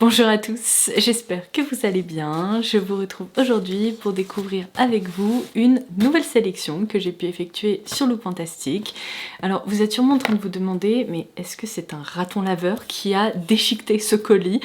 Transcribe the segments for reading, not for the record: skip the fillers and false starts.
Bonjour à tous, j'espère que vous allez bien. Je vous retrouve aujourd'hui pour découvrir avec vous une nouvelle sélection que j'ai pu effectuer sur Look Fantastic. Alors vous êtes sûrement en train de vous demander, mais est-ce que c'est un raton laveur qui a déchiqueté ce colis?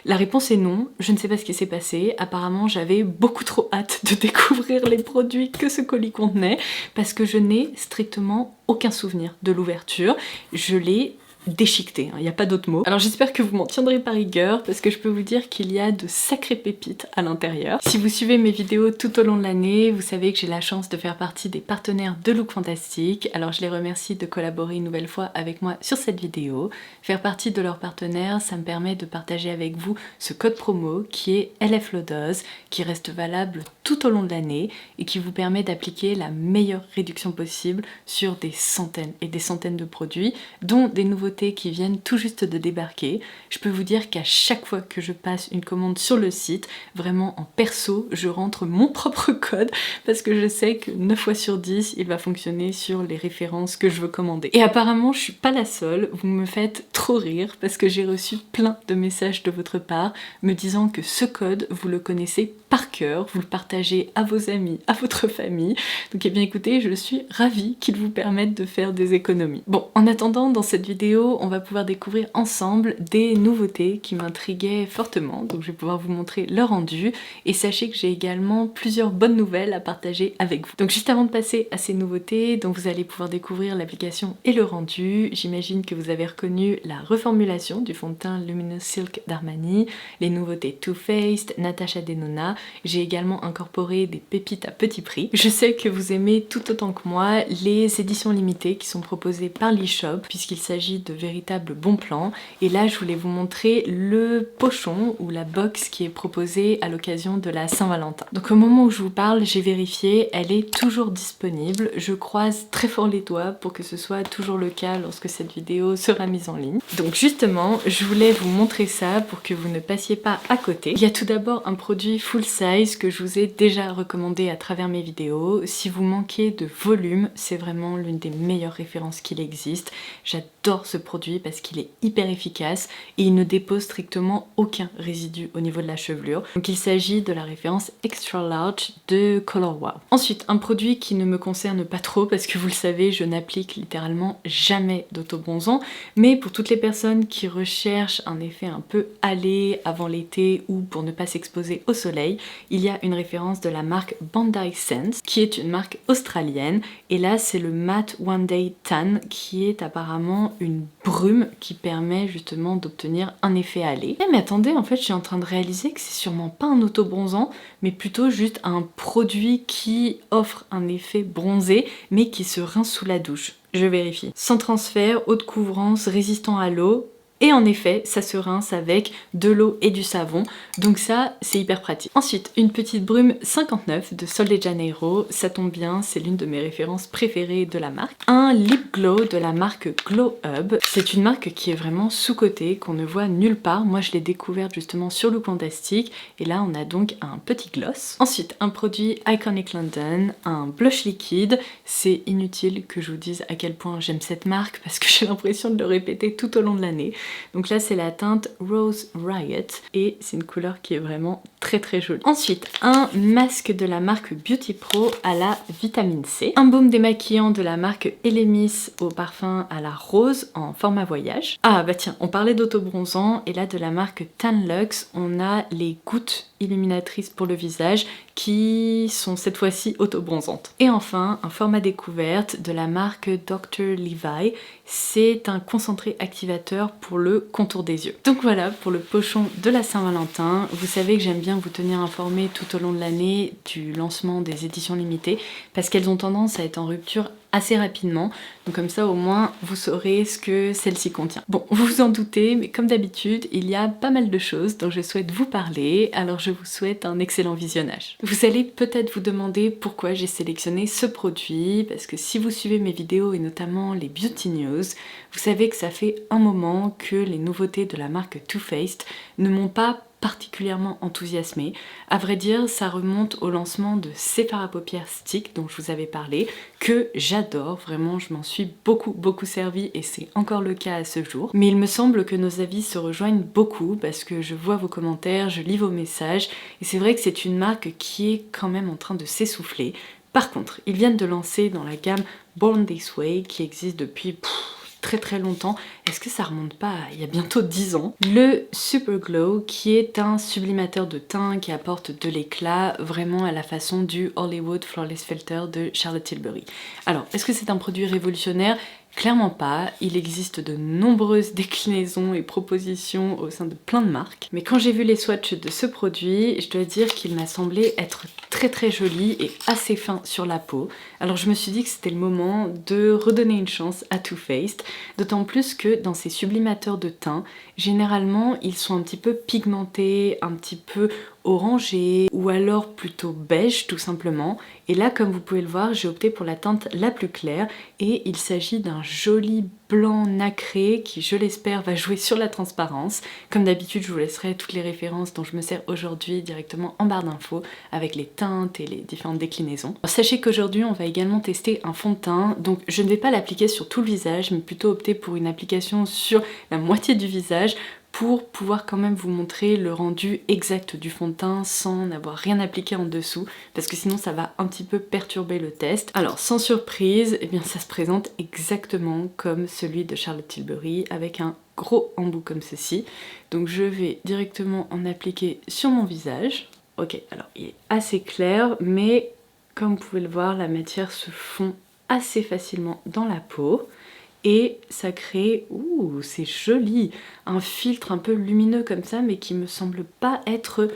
La réponse est non, je ne sais pas ce qui s'est passé. Apparemment j'avais beaucoup trop hâte de découvrir les produits que ce colis contenait parce que je n'ai strictement aucun souvenir de l'ouverture. Je l'ai déchiqueté, il n'y a pas d'autre mot. Alors j'espère que vous m'en tiendrez par rigueur parce que je peux vous dire qu'il y a de sacrées pépites à l'intérieur. Si vous suivez mes vidéos tout au long de l'année, vous savez que j'ai la chance de faire partie des partenaires de Look Fantastic. Alors je les remercie de collaborer une nouvelle fois avec moi sur cette vidéo. Faire partie de leurs partenaires, ça me permet de partager avec vous ce code promo qui est LF Lodos, qui reste valable tout au long de l'année et qui vous permet d'appliquer la meilleure réduction possible sur des centaines et des centaines de produits, dont des nouveautés qui viennent tout juste de débarquer. Je peux vous dire qu'à chaque fois que je passe une commande sur le site, vraiment en perso, je rentre mon propre code parce que je sais que 9 fois sur 10, il va fonctionner sur les références que je veux commander. Et apparemment, je suis pas la seule, vous me faites trop rire parce que j'ai reçu plein de messages de votre part me disant que ce code, vous le connaissez par cœur, vous le partagez à vos amis, à votre famille. Donc eh bien écoutez, je suis ravie qu'il vous permette de faire des économies. Bon, en attendant, dans cette vidéo, on va pouvoir découvrir ensemble des nouveautés qui m'intriguaient fortement. Donc je vais pouvoir vous montrer le rendu et sachez que j'ai également plusieurs bonnes nouvelles à partager avec vous. Donc juste avant de passer à ces nouveautés, donc vous allez pouvoir découvrir l'application et le rendu. J'imagine que vous avez reconnu la reformulation du fond de teint Luminous Silk d'Armani, les nouveautés Too Faced, Natasha Denona. J'ai également incorporé des pépites à petit prix. Je sais que vous aimez tout autant que moi les éditions limitées qui sont proposées par l'eShop puisqu'il s'agit de véritables bons plans. Et là je voulais vous montrer le pochon ou la box qui est proposée à l'occasion de la Saint-Valentin. Donc au moment où je vous parle, j'ai vérifié, elle est toujours disponible. Je croise très fort les doigts pour que ce soit toujours le cas lorsque cette vidéo sera mise en ligne. Donc justement, je voulais vous montrer ça pour que vous ne passiez pas à côté. Il y a tout d'abord un produit full size que je vous ai déjà recommandé à travers mes vidéos. Si vous manquez de volume, c'est vraiment l'une des meilleures références qu'il existe. J'adore ce produit parce qu'il est hyper efficace et il ne dépose strictement aucun résidu au niveau de la chevelure. Donc il s'agit de la référence Extra Large de Color Wow. Ensuite, un produit qui ne me concerne pas trop parce que vous le savez, je n'applique littéralement jamais d'autobronzant, mais pour toutes les personnes qui recherchent un effet un peu allé avant l'été ou pour ne pas s'exposer au soleil, il y a une référence de la marque Bondi Sense qui est une marque australienne et là c'est le Matte One Day Tan qui est apparemment une brume qui permet justement d'obtenir un effet allé. Mais attendez, en fait je suis en train de réaliser que c'est sûrement pas un autobronzant mais plutôt juste un produit qui offre un effet bronzé mais qui se rince sous la douche. Je vérifie. Sans transfert, haute couvrance, résistant à l'eau. Et en effet, ça se rince avec de l'eau et du savon, donc ça, c'est hyper pratique. Ensuite, une petite brume 59 de Sol de Janeiro, ça tombe bien, c'est l'une de mes références préférées de la marque. Un lip glow de la marque Glow Hub, c'est une marque qui est vraiment sous-cotée, qu'on ne voit nulle part. Moi, je l'ai découverte justement sur Look Fantastic, et là, on a donc un petit gloss. Ensuite, un produit Iconic London, un blush liquide. C'est inutile que je vous dise à quel point j'aime cette marque, parce que j'ai l'impression de le répéter tout au long de l'année. Donc là c'est la teinte Rose Riot et c'est une couleur qui est vraiment très très jolie. Ensuite un masque de la marque Beauty Pro à la vitamine C. Un baume démaquillant de la marque Elemis au parfum à la rose en format voyage. Ah bah tiens, on parlait d'autobronzant et là de la marque Tan Luxe on a les gouttes illuminatrices pour le visage qui sont cette fois-ci autobronzantes. Et enfin un format découverte de la marque Dr. Levi. C'est un concentré activateur pour le contour des yeux. Donc voilà pour le pochon de la Saint-Valentin. Vous savez que j'aime bien vous tenir informé tout au long de l'année du lancement des éditions limitées parce qu'elles ont tendance à être en rupture assez rapidement, donc comme ça au moins vous saurez ce que celle-ci contient. Bon, vous vous en doutez, mais comme d'habitude, il y a pas mal de choses dont je souhaite vous parler, alors je vous souhaite un excellent visionnage. Vous allez peut-être vous demander pourquoi j'ai sélectionné ce produit, parce que si vous suivez mes vidéos et notamment les Beauty News, vous savez que ça fait un moment que les nouveautés de la marque Too Faced ne m'ont pas particulièrement enthousiasmée. À vrai dire, ça remonte au lancement de Sephora Paupières Stick dont je vous avais parlé, que j'adore, vraiment je m'en suis beaucoup servi et c'est encore le cas à ce jour. Mais il me semble que nos avis se rejoignent beaucoup parce que je vois vos commentaires, je lis vos messages et c'est vrai que c'est une marque qui est quand même en train de s'essouffler. Par contre, ils viennent de lancer dans la gamme Born This Way qui existe depuis très longtemps. Est-ce que ça remonte pas à il y a bientôt 10 ans? Le Super Glow qui est un sublimateur de teint qui apporte de l'éclat vraiment à la façon du Hollywood Flawless Filter de Charlotte Tilbury. Alors, est-ce que c'est un produit révolutionnaire? Clairement pas, il existe de nombreuses déclinaisons et propositions au sein de plein de marques. Mais quand j'ai vu les swatchs de ce produit, je dois dire qu'il m'a semblé être très joli et assez fin sur la peau. Alors je me suis dit que c'était le moment de redonner une chance à Too Faced, d'autant plus que dans ces sublimateurs de teint, généralement ils sont un petit peu pigmentés, un petit peu orangé ou alors plutôt beige tout simplement. Et là, comme vous pouvez le voir, j'ai opté pour la teinte la plus claire et il s'agit d'un joli blanc nacré qui, je l'espère, va jouer sur la transparence. Comme d'habitude, je vous laisserai toutes les références dont je me sers aujourd'hui directement en barre d'infos avec les teintes et les différentes déclinaisons. Alors, sachez qu'aujourd'hui, on va également tester un fond de teint, donc je ne vais pas l'appliquer sur tout le visage, mais plutôt opter pour une application sur la moitié du visage pour pouvoir quand même vous montrer le rendu exact du fond de teint sans n'avoir rien appliqué en dessous parce que sinon ça va un petit peu perturber le test. Alors sans surprise, eh bien ça se présente exactement comme celui de Charlotte Tilbury avec un gros embout comme ceci. Donc je vais directement en appliquer sur mon visage. Ok, alors il est assez clair mais comme vous pouvez le voir, la matière se fond assez facilement dans la peau. Et ça crée, ouh, c'est joli, un filtre un peu lumineux comme ça, mais qui me semble pas être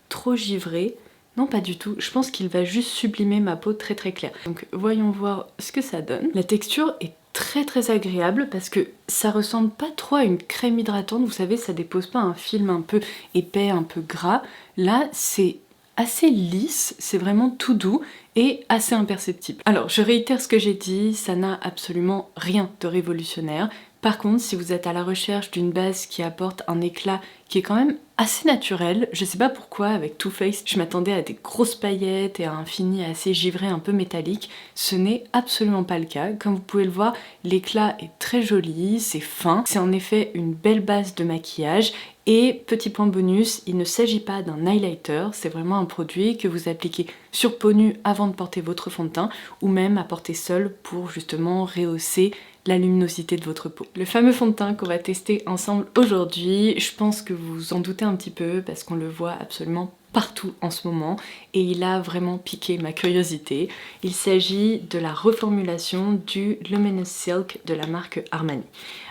trop givré. Non, pas du tout. Je pense qu'il va juste sublimer ma peau très claire. Donc voyons voir ce que ça donne. La texture est très agréable parce que ça ressemble pas trop à une crème hydratante. Vous savez, ça dépose pas un film un peu épais, un peu gras. Là, c'est assez lisse, c'est vraiment tout doux et assez imperceptible. Alors je réitère ce que j'ai dit, ça n'a absolument rien de révolutionnaire. Par contre, si vous êtes à la recherche d'une base qui apporte un éclat qui est quand même assez naturel, je sais pas pourquoi avec Too Faced je m'attendais à des grosses paillettes et à un fini assez givré, un peu métallique, ce n'est absolument pas le cas. Comme vous pouvez le voir, l'éclat est très joli, c'est fin, c'est en effet une belle base de maquillage. Et petit point bonus, il ne s'agit pas d'un highlighter, c'est vraiment un produit que vous appliquez sur peau nue avant de porter votre fond de teint ou même à porter seul pour justement rehausser la luminosité de votre peau. Le fameux fond de teint qu'on va tester ensemble aujourd'hui, je pense que vous vous en doutez un petit peu parce qu'on le voit absolument partout en ce moment et il a vraiment piqué ma curiosité. Il s'agit de la reformulation du Luminous Silk de la marque Armani.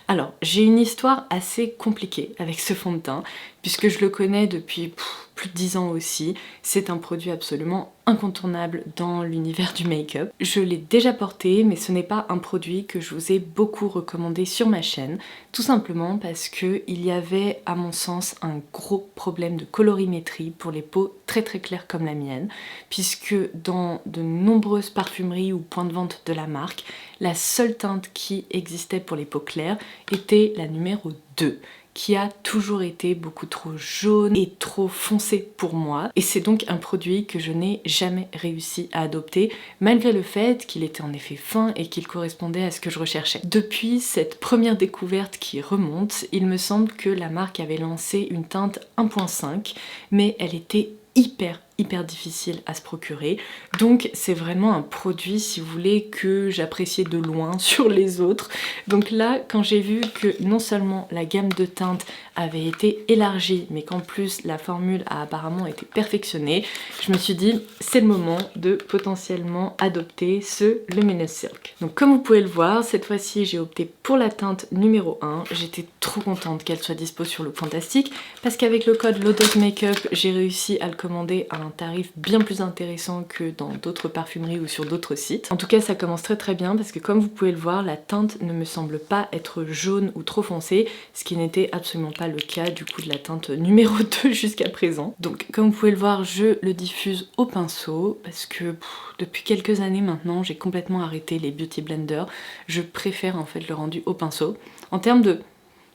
Alors, j'ai une histoire assez compliquée avec ce fond de teint, puisque je le connais depuis plus de 10 ans aussi. C'est un produit absolument incontournable dans l'univers du make-up. Je l'ai déjà porté, mais ce n'est pas un produit que je vous ai beaucoup recommandé sur ma chaîne, tout simplement parce qu'il y avait, à mon sens, un gros problème de colorimétrie pour les peaux très claires comme la mienne, puisque dans de nombreuses parfumeries ou points de vente de la marque, la seule teinte qui existait pour les peaux claires était la numéro 2, qui a toujours été beaucoup trop jaune et trop foncé pour moi. Et c'est donc un produit que je n'ai jamais réussi à adopter, malgré le fait qu'il était en effet fin et qu'il correspondait à ce que je recherchais. Depuis cette première découverte qui remonte, il me semble que la marque avait lancé une teinte 1.5, mais elle était hyper difficile à se procurer, donc c'est vraiment un produit, si vous voulez, que j'appréciais de loin sur les autres. Donc là, quand j'ai vu que non seulement la gamme de teintes avait été élargie, mais qu'en plus la formule a apparemment été perfectionnée, je me suis dit c'est le moment de potentiellement adopter ce Luminous Silk. Donc comme vous pouvez le voir, cette fois-ci j'ai opté pour la teinte numéro 1. J'étais trop contente qu'elle soit dispo sur Look Fantastic parce qu'avec le code Lotus Makeup, j'ai réussi à le commander à un tarif bien plus intéressant que dans d'autres parfumeries ou sur d'autres sites. En tout cas, ça commence très bien parce que comme vous pouvez le voir, la teinte ne me semble pas être jaune ou trop foncée, ce qui n'était absolument pas le cas du coup de la teinte numéro 2 jusqu'à présent. Donc comme vous pouvez le voir, je le diffuse au pinceau parce que depuis quelques années maintenant, j'ai complètement arrêté les beauty blenders. Je préfère en fait le rendu au pinceau. En termes de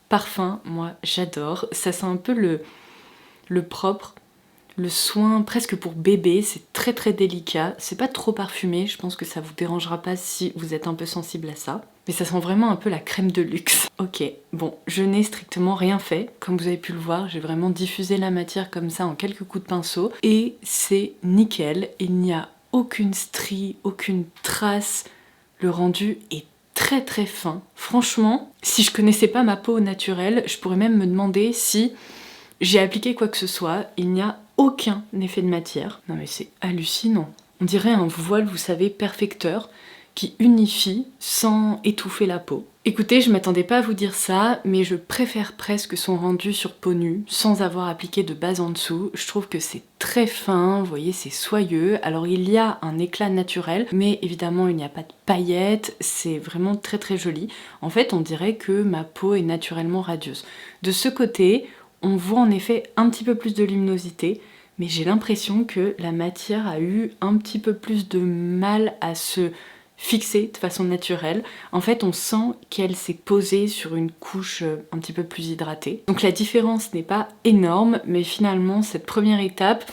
parfum, moi j'adore. Ça sent un peu le propre, le soin presque pour bébé, c'est très très délicat, c'est pas trop parfumé, je pense que ça vous dérangera pas si vous êtes un peu sensible à ça. Mais ça sent vraiment un peu la crème de luxe. Ok, bon, je n'ai strictement rien fait. Comme vous avez pu le voir, j'ai vraiment diffusé la matière comme ça en quelques coups de pinceau. Et c'est nickel, il n'y a aucune strie, aucune trace. Le rendu est très très fin. Franchement, si je connaissais pas ma peau naturelle, je pourrais même me demander si j'ai appliqué quoi que ce soit. Il n'y a aucun effet de matière. Non mais c'est hallucinant. On dirait un voile, vous savez, perfecteur, qui unifie sans étouffer la peau. Écoutez, je m'attendais pas à vous dire ça, mais je préfère presque son rendu sur peau nue, sans avoir appliqué de base en dessous. Je trouve que c'est très fin, vous voyez, c'est soyeux. Alors il y a un éclat naturel, mais évidemment il n'y a pas de paillettes, c'est vraiment très très joli. En fait, on dirait que ma peau est naturellement radieuse. De ce côté, on voit en effet un petit peu plus de luminosité, mais j'ai l'impression que la matière a eu un petit peu plus de mal à se fixée de façon naturelle. En fait, on sent qu'elle s'est posée sur une couche un petit peu plus hydratée. Donc la différence n'est pas énorme, mais finalement, cette première étape,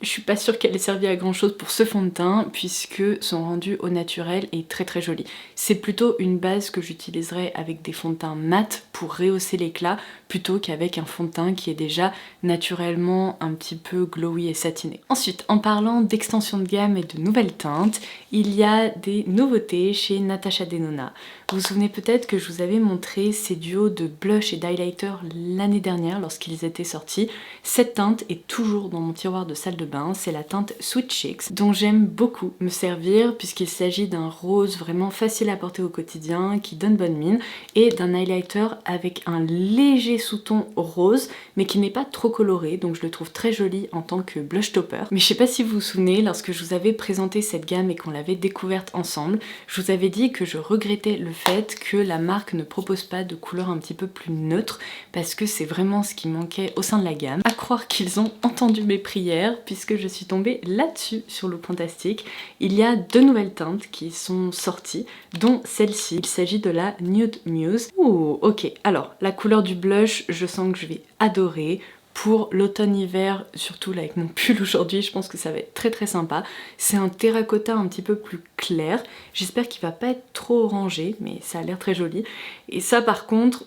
je suis pas sûre qu'elle ait servi à grand chose pour ce fond de teint puisque son rendu au naturel est très très joli. C'est plutôt une base que j'utiliserai avec des fonds de teint mat pour rehausser l'éclat plutôt qu'avec un fond de teint qui est déjà naturellement un petit peu glowy et satiné. Ensuite, en parlant d'extension de gamme et de nouvelles teintes, il y a des nouveautés chez Natasha Denona. Vous vous souvenez peut-être que je vous avais montré ces duos de blush et d'highlighter l'année dernière lorsqu'ils étaient sortis. Cette teinte est toujours dans mon tiroir de salle de bain, c'est la teinte Sweet Chicks dont j'aime beaucoup me servir puisqu'il s'agit d'un rose vraiment facile à porter au quotidien, qui donne bonne mine, et d'un highlighter avec un léger sous-ton rose mais qui n'est pas trop coloré, donc je le trouve très joli en tant que blush topper. Mais je sais pas si vous vous souvenez, lorsque je vous avais présenté cette gamme et qu'on l'avait découverte ensemble, je vous avais dit que je regrettais le fait que la marque ne propose pas de couleurs un petit peu plus neutres parce que c'est vraiment ce qui manquait au sein de la gamme. À croire qu'ils ont entendu mes prières puisque je suis tombée là-dessus sur Look Fantastic. Il y a deux nouvelles teintes qui sont sorties, dont celle-ci. Il s'agit de la Nude Muse. Ouh, ok. Alors, la couleur du blush, je sens que je vais adorer. Pour l'automne-hiver, surtout là avec mon pull aujourd'hui, je pense que ça va être très très sympa. C'est un terracotta un petit peu plus clair. J'espère qu'il va pas être trop orangé, mais ça a l'air très joli. Et ça par contre,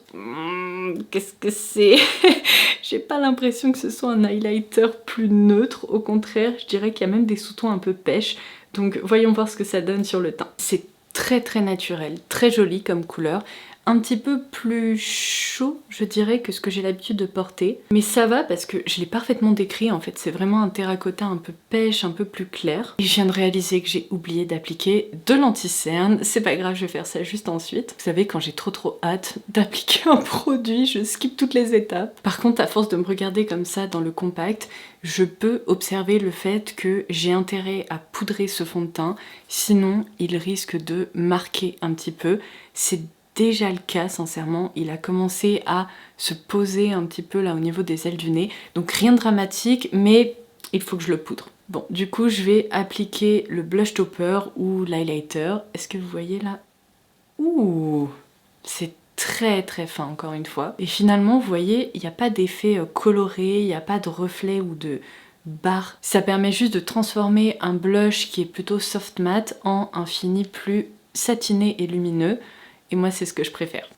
qu'est-ce que c'est? J'ai pas l'impression que ce soit un highlighter plus neutre. Au contraire, je dirais qu'il y a même des sous-tons un peu pêche. Donc voyons voir ce que ça donne sur le teint. C'est très très naturel, très joli comme couleur. Un petit peu plus chaud, je dirais, que ce que j'ai l'habitude de porter. Mais ça va parce que je l'ai parfaitement décrit, en fait, c'est vraiment un terracotta un peu pêche, un peu plus clair. Et je viens de réaliser que j'ai oublié d'appliquer de l'anti-cerne. C'est pas grave, je vais faire ça juste ensuite. Vous savez, quand j'ai trop hâte d'appliquer un produit, je skip toutes les étapes. Par contre, à force de me regarder comme ça dans le compact, je peux observer le fait que j'ai intérêt à poudrer ce fond de teint, sinon il risque de marquer un petit peu. C'est déjà le cas, sincèrement, il a commencé à se poser un petit peu là au niveau des ailes du nez, donc rien de dramatique, mais il faut que je le poudre. Bon, du coup je vais appliquer le blush topper ou l'highlighter. Est-ce que vous voyez là? Ouh, c'est très très fin encore une fois. Et finalement, vous voyez, il n'y a pas d'effet coloré, il n'y a pas de reflet ou de barre. Ça permet juste de transformer un blush qui est plutôt soft matte en un fini plus satiné et lumineux. Et moi, c'est ce que je préfère.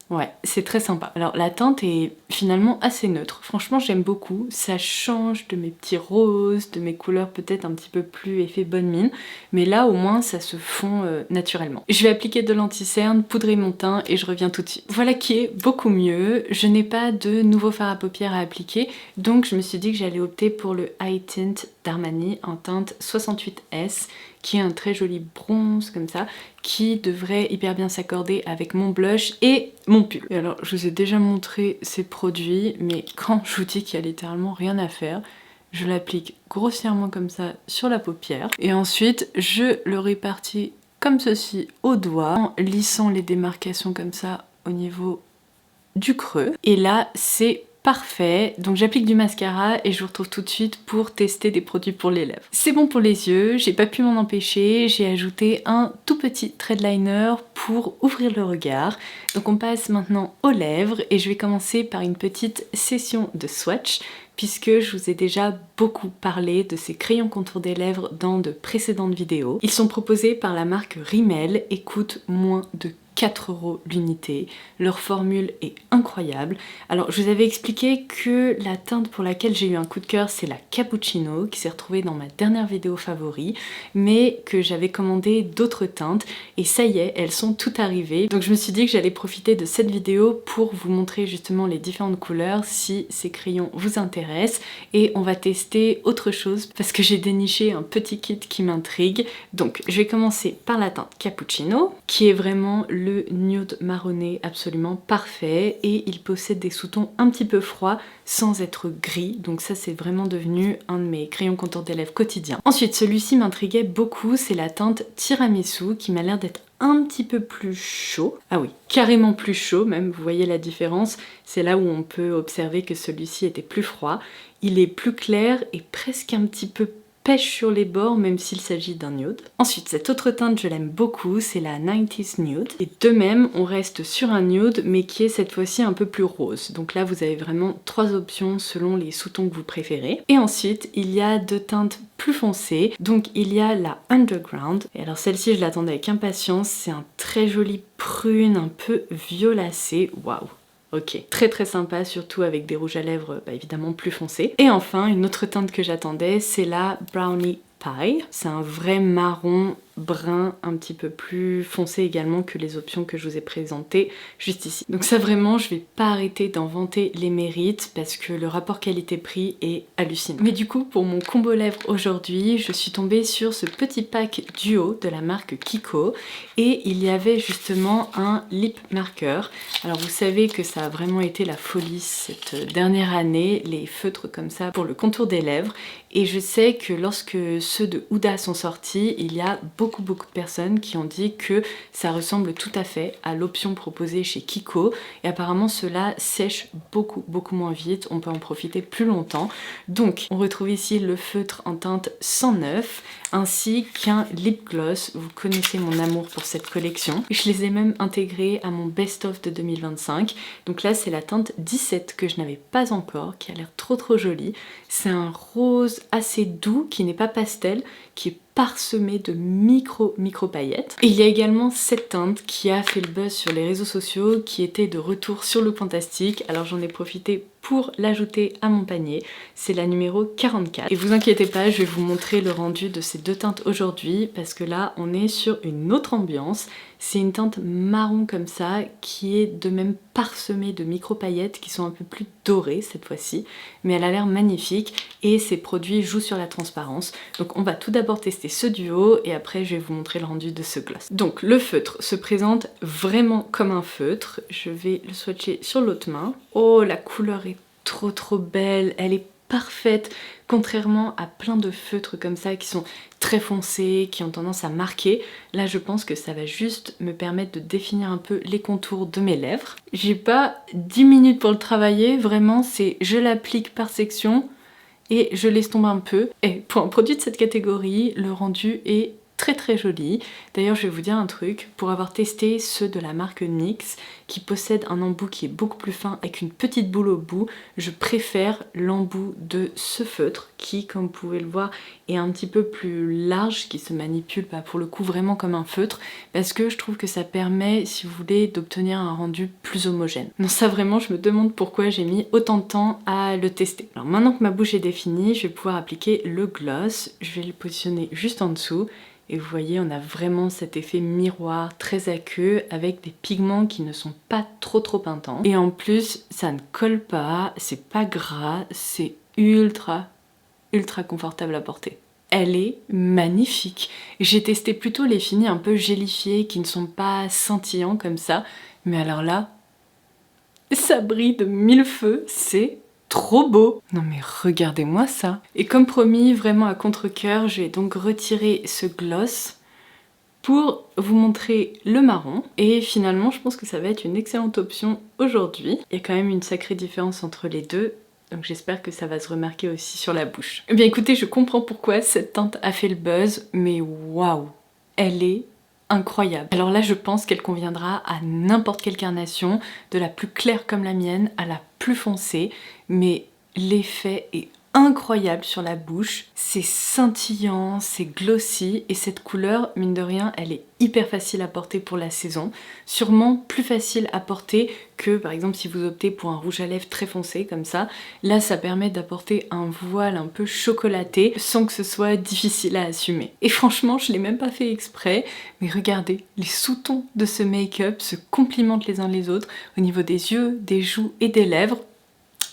Ouais, c'est très sympa. Alors la teinte est finalement assez neutre. Franchement, j'aime beaucoup. Ça change de mes petits roses, de mes couleurs peut-être un petit peu plus effet bonne mine. Mais là, au moins, ça se fond naturellement. Je vais appliquer de l'anti-cerne, poudrer mon teint et je reviens tout de suite. Voilà qui est beaucoup mieux. Je n'ai pas de nouveau fard à paupières à appliquer. Donc je me suis dit que j'allais opter pour le High Tint d'Armani en teinte 68S, qui est un très joli bronze comme ça, qui devrait hyper bien s'accorder avec mon blush et mon pull. Et alors, je vous ai déjà montré ces produits, mais quand je vous dis qu'il y a littéralement rien à faire, je l'applique grossièrement comme ça sur la paupière. Et ensuite, je le répartis comme ceci au doigt, en lissant les démarcations comme ça au niveau du creux. Et là, c'est parfait. Donc j'applique du mascara et je vous retrouve tout de suite pour tester des produits pour les lèvres. C'est bon pour les yeux, j'ai pas pu m'en empêcher, j'ai ajouté un tout petit thread liner pour ouvrir le regard. Donc on passe maintenant aux lèvres et je vais commencer par une petite session de swatch puisque je vous ai déjà beaucoup parlé de ces crayons contour des lèvres dans de précédentes vidéos. Ils sont proposés par la marque Rimmel et coûtent moins de 4 € l'unité. Leur formule est incroyable. Alors je vous avais expliqué que la teinte pour laquelle j'ai eu un coup de cœur c'est la Cappuccino qui s'est retrouvée dans ma dernière vidéo favori, mais que j'avais commandé d'autres teintes et ça y est, elles sont toutes arrivées. Donc je me suis dit que j'allais profiter de cette vidéo pour vous montrer justement les différentes couleurs si ces crayons vous intéressent, et on va tester autre chose parce que j'ai déniché un petit kit qui m'intrigue. Donc je vais commencer par la teinte Cappuccino qui est vraiment le nude marronné absolument parfait et il possède des sous-tons un petit peu froids sans être gris, donc ça c'est vraiment devenu un de mes crayons contour des lèvres quotidiens. Ensuite celui-ci m'intriguait beaucoup, c'est la teinte Tiramisu qui m'a l'air d'être un petit peu plus chaud. Ah oui, carrément plus chaud même, vous voyez la différence, c'est là où on peut observer que celui-ci était plus froid. Il est plus clair et presque un petit peu pêche sur les bords même s'il s'agit d'un nude. Ensuite cette autre teinte je l'aime beaucoup, c'est la 90s Nude. Et de même on reste sur un nude mais qui est cette fois-ci un peu plus rose. Donc là vous avez vraiment 3 options selon les sous-tons que vous préférez. Et ensuite il y a 2 teintes plus foncées. Donc il y a la Underground. Et alors celle-ci je l'attendais avec impatience, c'est un très joli prune un peu violacé. Waouh! Ok, très très sympa, surtout avec des rouges à lèvres évidemment plus foncés. Et enfin, une autre teinte que j'attendais, c'est la Brownie Pie. C'est un vrai marron brun un petit peu plus foncé également que les options que je vous ai présentées juste ici. Donc ça vraiment, je vais pas arrêter d'en vanter les mérites parce que le rapport qualité-prix est hallucinant. Mais du coup, pour mon combo lèvres aujourd'hui, je suis tombée sur ce petit pack duo de la marque Kiko et il y avait justement un lip marker. Alors vous savez que ça a vraiment été la folie cette dernière année, les feutres comme ça pour le contour des lèvres, et je sais que lorsque ceux de Huda sont sortis, il y a beaucoup de personnes qui ont dit que ça ressemble tout à fait à l'option proposée chez Kiko et apparemment cela sèche beaucoup moins vite, on peut en profiter plus longtemps. Donc on retrouve ici le feutre en teinte 109 ainsi qu'un lip gloss. Vous connaissez mon amour pour cette collection. Je les ai même intégrés à mon best-of de 2025. Donc là c'est la teinte 17 que je n'avais pas encore, qui a l'air trop jolie. C'est un rose assez doux qui n'est pas pastel, qui est parsemé de micro paillettes. Et il y a également cette teinte qui a fait le buzz sur les réseaux sociaux, qui était de retour sur Look Fantastic. Alors j'en ai profité pour l'ajouter à mon panier. C'est la numéro 44. Et vous inquiétez pas, je vais vous montrer le rendu de ces deux teintes aujourd'hui parce que là on est sur une autre ambiance. C'est une teinte marron comme ça qui est de même parsemée de micro paillettes qui sont un peu plus dorées cette fois-ci, mais elle a l'air magnifique et ces produits jouent sur la transparence. Donc on va tout d'abord tester ce duo et après je vais vous montrer le rendu de ce gloss. Donc le feutre se présente vraiment comme un feutre. Je vais le swatcher sur l'autre main. Oh, la couleur est trop belle, elle est parfaite, contrairement à plein de feutres comme ça qui sont très foncés, qui ont tendance à marquer. Là je pense que ça va juste me permettre de définir un peu les contours de mes lèvres. J'ai pas 10 minutes pour le travailler, vraiment c'est je l'applique par section et je laisse tomber un peu. Et pour un produit de cette catégorie, le rendu est très joli. D'ailleurs je vais vous dire un truc, pour avoir testé ceux de la marque NYX qui possèdent un embout qui est beaucoup plus fin avec une petite boule au bout, je préfère l'embout de ce feutre qui, comme vous pouvez le voir, est un petit peu plus large, qui se manipule pour le coup vraiment comme un feutre, parce que je trouve que ça permet, si vous voulez, d'obtenir un rendu plus homogène. Non, ça vraiment je me demande pourquoi j'ai mis autant de temps à le tester. Alors maintenant que ma bouche est définie, je vais pouvoir appliquer le gloss. Je vais le positionner juste en dessous. Et vous voyez, on a vraiment cet effet miroir très aqueux avec des pigments qui ne sont pas trop intenses. Et en plus, ça ne colle pas, c'est pas gras, c'est ultra confortable à porter. Elle est magnifique. J'ai testé plutôt les finis un peu gélifiés qui ne sont pas scintillants comme ça. Mais alors là, ça brille de mille feux, c'est trop beau! Non mais regardez-moi ça! Et comme promis, vraiment à contre-cœur, je vais donc retirer ce gloss. pour vous montrer le marron. Et finalement, je pense que ça va être une excellente option aujourd'hui. Il y a quand même une sacrée différence entre les deux. Donc j'espère que ça va se remarquer aussi sur la bouche. Eh bien écoutez, je comprends pourquoi cette teinte a fait le buzz, mais waouh, elle est incroyable. Alors là, je pense qu'elle conviendra à n'importe quelle carnation, de la plus claire comme la mienne à la plus foncée, mais l'effet est incroyable sur la bouche, c'est scintillant, c'est glossy et cette couleur, mine de rien, elle est hyper facile à porter pour la saison, sûrement plus facile à porter que par exemple si vous optez pour un rouge à lèvres très foncé comme ça. Là, ça permet d'apporter un voile un peu chocolaté sans que ce soit difficile à assumer. Et franchement, je l'ai même pas fait exprès, mais regardez, les sous-tons de ce make-up se complimentent les uns les autres au niveau des yeux, des joues et des lèvres.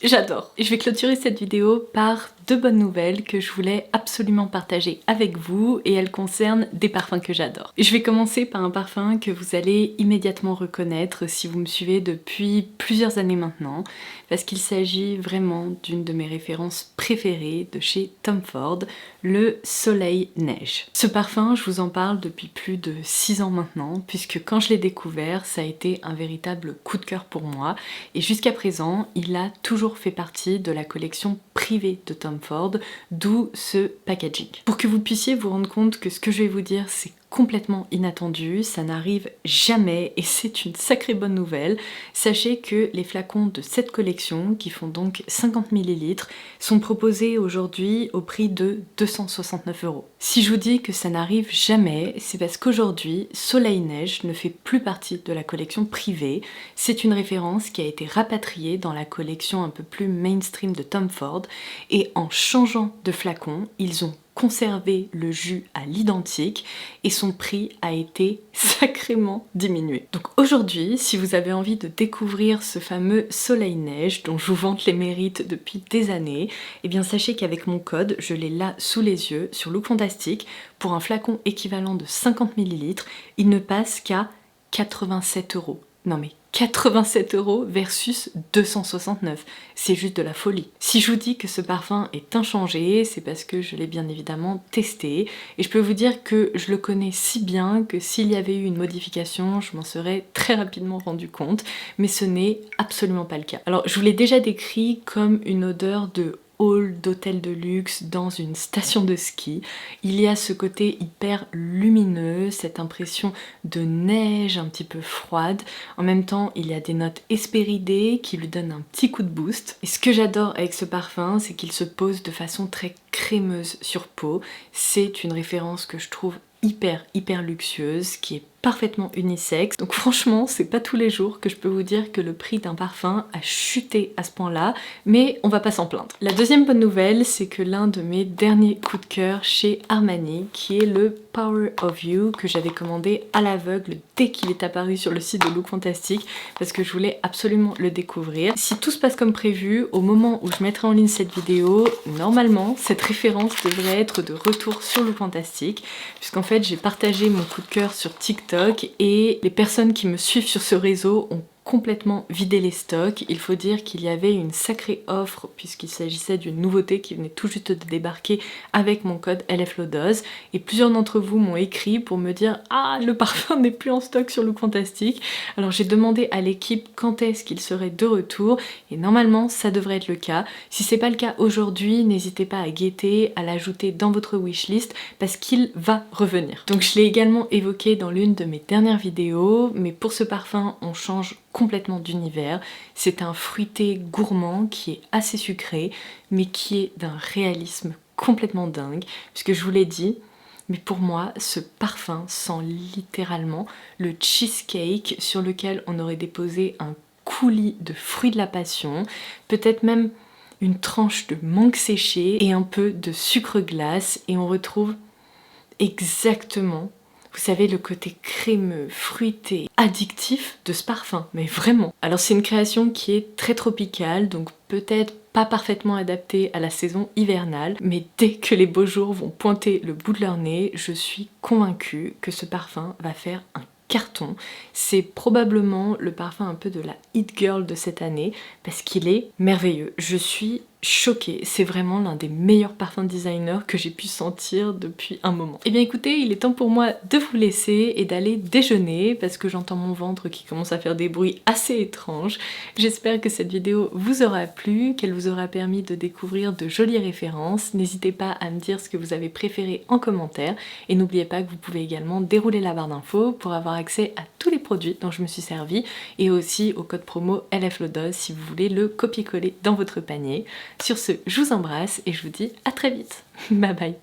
J'adore. Je vais clôturer cette vidéo par deux bonnes nouvelles que je voulais absolument partager avec vous et elles concernent des parfums que j'adore. Je vais commencer par un parfum que vous allez immédiatement reconnaître si vous me suivez depuis plusieurs années maintenant, parce qu'il s'agit vraiment d'une de mes références préférées de chez Tom Ford, le Soleil Neige. Ce parfum, je vous en parle depuis plus de 6 ans maintenant, puisque quand je l'ai découvert, ça a été un véritable coup de cœur pour moi et jusqu'à présent, il a toujours fait partie de la collection privée de Tom Ford, d'où ce packaging. Pour que vous puissiez vous rendre compte que ce que je vais vous dire, c'est complètement inattendu, ça n'arrive jamais et c'est une sacrée bonne nouvelle. Sachez que les flacons de cette collection, qui font donc 50 ml, sont proposés aujourd'hui au prix de 269 €. Si je vous dis que ça n'arrive jamais, c'est parce qu'aujourd'hui, Soleil Neige ne fait plus partie de la collection privée. C'est une référence qui a été rapatriée dans la collection un peu plus mainstream de Tom Ford et en changeant de flacon, ils ont conservé le jus à l'identique et son prix a été sacrément diminué. Donc aujourd'hui, si vous avez envie de découvrir ce fameux Soleil Neige dont je vous vante les mérites depuis des années, eh bien sachez qu'avec mon code, je l'ai là sous les yeux sur Look Fantastic, pour un flacon équivalent de 50 ml, il ne passe qu'à 87 €. Non mais 87 € versus 269, c'est juste de la folie. Si je vous dis que ce parfum est inchangé, c'est parce que je l'ai bien évidemment testé et je peux vous dire que je le connais si bien que s'il y avait eu une modification, je m'en serais très rapidement rendu compte, mais ce n'est absolument pas le cas. Alors je vous l'ai déjà décrit comme une odeur de hall d'hôtel de luxe dans une station de ski. Il y a ce côté hyper lumineux, cette impression de neige un petit peu froide. En même temps, il y a des notes hespéridées qui lui donnent un petit coup de boost. Et ce que j'adore avec ce parfum, c'est qu'il se pose de façon très crémeuse sur peau. C'est une référence que je trouve hyper luxueuse, qui est parfaitement unisexe. Donc franchement, c'est pas tous les jours que je peux vous dire que le prix d'un parfum a chuté à ce point-là, mais on va pas s'en plaindre. La deuxième bonne nouvelle, c'est que l'un de mes derniers coups de cœur chez Armani, qui est le Power of You, que j'avais commandé à l'aveugle dès qu'il est apparu sur le site de Look Fantastic, parce que je voulais absolument le découvrir. Si tout se passe comme prévu, au moment où je mettrai en ligne cette vidéo, normalement, cette référence devrait être de retour sur Look Fantastic, puisqu'en fait, j'ai partagé mon coup de cœur sur TikTok et les personnes qui me suivent sur ce réseau ont complètement vidé les stocks. Il faut dire qu'il y avait une sacrée offre puisqu'il s'agissait d'une nouveauté qui venait tout juste de débarquer avec mon code LFLODOZ et plusieurs d'entre vous m'ont écrit pour me dire « Ah, le parfum n'est plus en stock sur Look Fantastic ». Alors j'ai demandé à l'équipe quand est-ce qu'il serait de retour et normalement ça devrait être le cas. Si c'est pas le cas aujourd'hui, n'hésitez pas à guetter, à l'ajouter dans votre wishlist parce qu'il va revenir. Donc je l'ai également évoqué dans l'une de mes dernières vidéos, mais pour ce parfum on change complètement d'univers. C'est un fruité gourmand qui est assez sucré, mais qui est d'un réalisme complètement dingue, puisque je vous l'ai dit, mais pour moi, ce parfum sent littéralement le cheesecake sur lequel on aurait déposé un coulis de fruits de la passion, peut-être même une tranche de mangue séchée et un peu de sucre glace, et on retrouve exactement, vous savez, le côté crémeux, fruité, addictif de ce parfum, mais vraiment. Alors c'est une création qui est très tropicale, donc peut-être pas parfaitement adaptée à la saison hivernale, mais dès que les beaux jours vont pointer le bout de leur nez, je suis convaincue que ce parfum va faire un carton. C'est probablement le parfum un peu de la hit girl de cette année, parce qu'il est merveilleux. Je suis choquée, c'est vraiment l'un des meilleurs parfums designer que j'ai pu sentir depuis un moment. Et bien écoutez, il est temps pour moi de vous laisser et d'aller déjeuner parce que j'entends mon ventre qui commence à faire des bruits assez étranges. J'espère que cette vidéo vous aura plu, qu'elle vous aura permis de découvrir de jolies références. N'hésitez pas à me dire ce que vous avez préféré en commentaire et n'oubliez pas que vous pouvez également dérouler la barre d'infos pour avoir accès à tous les produits dont je me suis servi et aussi au code promo LFLODOS si vous voulez le copier-coller dans votre panier. Sur ce, je vous embrasse et je vous dis à très vite. Bye bye.